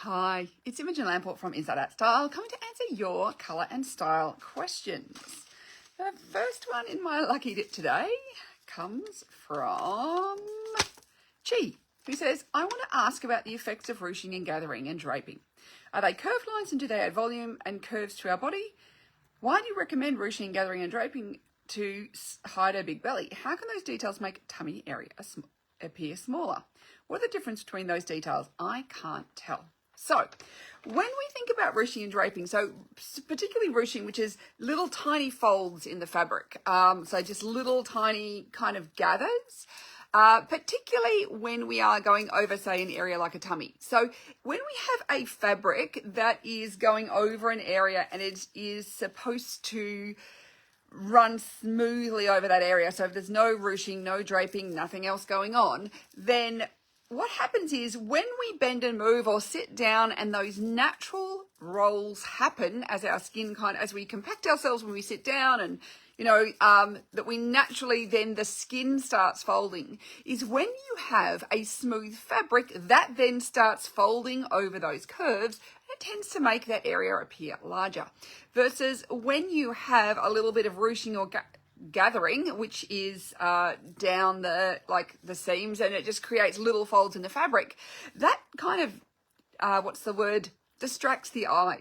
Hi, it's Imogen Lamport from Inside Out Style, coming to answer your colour and style questions. The first one in my lucky dip today comes from Chi, who says, I want to ask about the effects of ruching and gathering and draping. Are they curved lines and do they add volume and curves to our body? Why do you recommend ruching, gathering and draping to hide a big belly? How can those details make tummy area appear smaller? What are the difference between those details? I can't tell. So when we think about ruching and draping, so particularly ruching, which is little tiny folds in the fabric, so just little tiny kind of gathers, particularly when we are going over, say, an area like a tummy. So when we have a fabric that is going over an area and it is supposed to run smoothly over that area, so if there's no ruching, no draping, nothing else going on, then what happens is when we bend and move or sit down and those natural rolls happen as our skin as we compact ourselves when we sit down and, that we naturally then the skin starts folding, is when you have a smooth fabric that then starts folding over those curves, it tends to make that area appear larger. Versus when you have a little bit of ruching or gathering, which is down the seams, and it just creates little folds in the fabric, that kind of distracts the eye,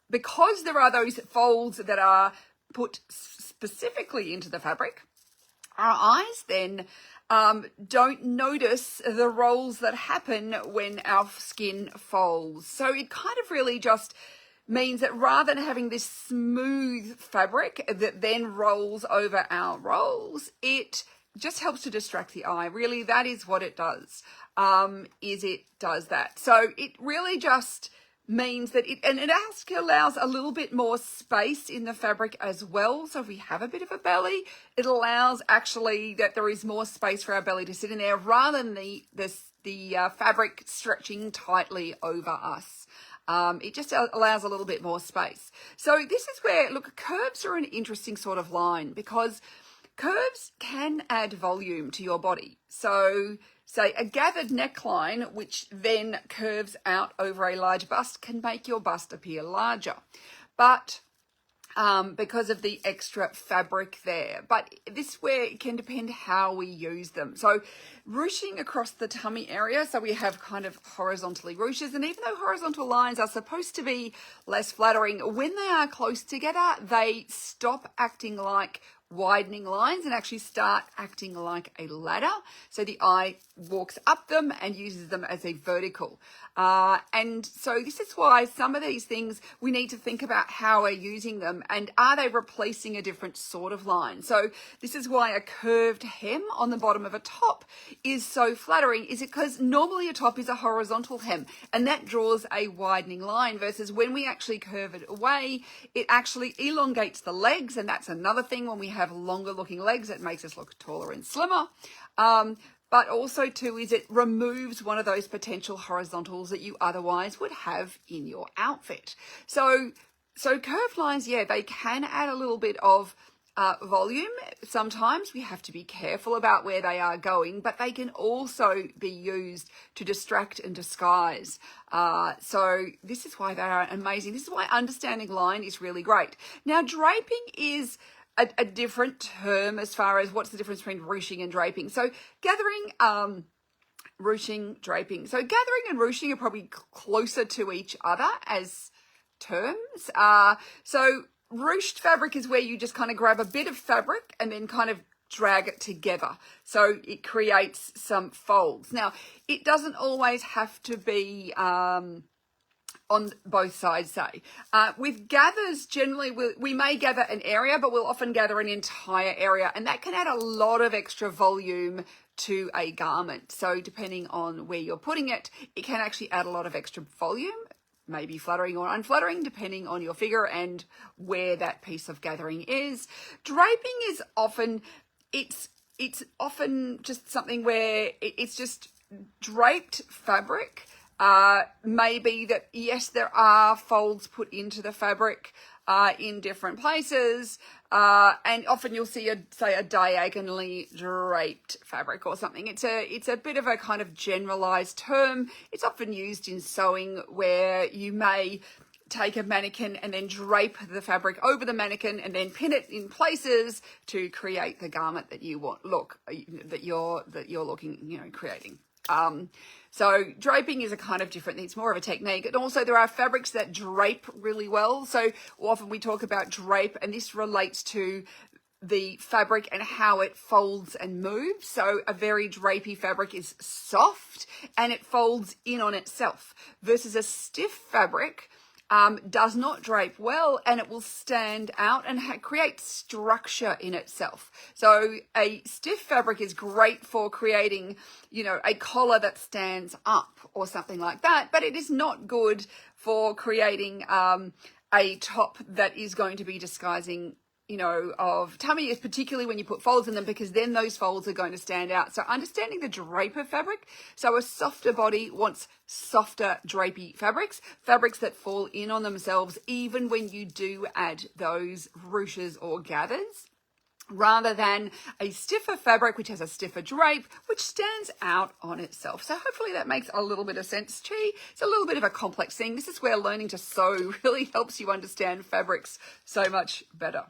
because there are those folds that are put specifically into the fabric. Our eyes then don't notice the rolls that happen when our skin folds. So it kind of really just means that rather than having this smooth fabric that then rolls over our rolls, it just helps to distract the eye. Really, that is what it does, is it does that. So it really just means that it allows a little bit more space in the fabric as well. So if we have a bit of a belly, it allows actually that there is more space for our belly to sit in there rather than the fabric stretching tightly over us. It just allows a little bit more space. So this is where, look, curves are an interesting sort of line because curves can add volume to your body. So say a gathered neckline, which then curves out over a large bust, can make your bust appear larger. But because of the extra fabric there. But this is where it can depend how we use them. So ruching across the tummy area, so we have kind of horizontally ruches, and even though horizontal lines are supposed to be less flattering, when they are close together, they stop acting like widening lines and actually start acting like a ladder. So the eye walks up them and uses them as a vertical. And so this is why some of these things we need to think about how we're using them and are they replacing a different sort of line. So this is why a curved hem on the bottom of a top is so flattering, is it because normally a top is a horizontal hem and that draws a widening line, versus when we actually curve it away, it actually elongates the legs, and that's another thing. When we have longer looking legs, it makes us look taller and slimmer. But also too is it removes one of those potential horizontals that you otherwise would have in your outfit. So curved lines, yeah, they can add a little bit of volume. Sometimes we have to be careful about where they are going, but they can also be used to distract and disguise. So this is why they are amazing. This is why understanding line is really great. Now, draping is a different term as far as what's the difference between ruching and draping. So gathering, ruching, draping. So gathering and ruching are probably closer to each other as terms. So ruched fabric is where you just kind of grab a bit of fabric and then kind of drag it together. So it creates some folds. Now, it doesn't always have to be on both sides, say. With gathers, generally, we may gather an area, but we'll often gather an entire area, and that can add a lot of extra volume to a garment. So depending on where you're putting it, it can actually add a lot of extra volume, maybe flattering or unflattering, depending on your figure and where that piece of gathering is. Draping is often, it's often just something where it's just draped fabric. Maybe that, yes, there are folds put into the fabric, in different places. And often you'll see say a diagonally draped fabric or something. It's a bit of a kind of generalized term. It's often used in sewing where you may take a mannequin and then drape the fabric over the mannequin and then pin it in places to create the garment that you want that you're looking, creating. So draping is a kind of different thing. It's more of a technique. And also there are fabrics that drape really well. So often we talk about drape, and this relates to the fabric and how it folds and moves. So a very drapey fabric is soft and it folds in on itself, versus a stiff fabric does not drape well, and it will stand out and create structure in itself. So a stiff fabric is great for creating, a collar that stands up or something like that, but it is not good for creating a top that is going to be disguising of tummy, particularly when you put folds in them, because then those folds are going to stand out. So understanding the drape of fabric. So a softer body wants softer drapey fabrics that fall in on themselves, even when you do add those ruches or gathers, rather than a stiffer fabric which has a stiffer drape which stands out on itself. So hopefully that makes a little bit of sense to you. It's a little bit of a complex thing. This is where learning to sew really helps you understand fabrics so much better.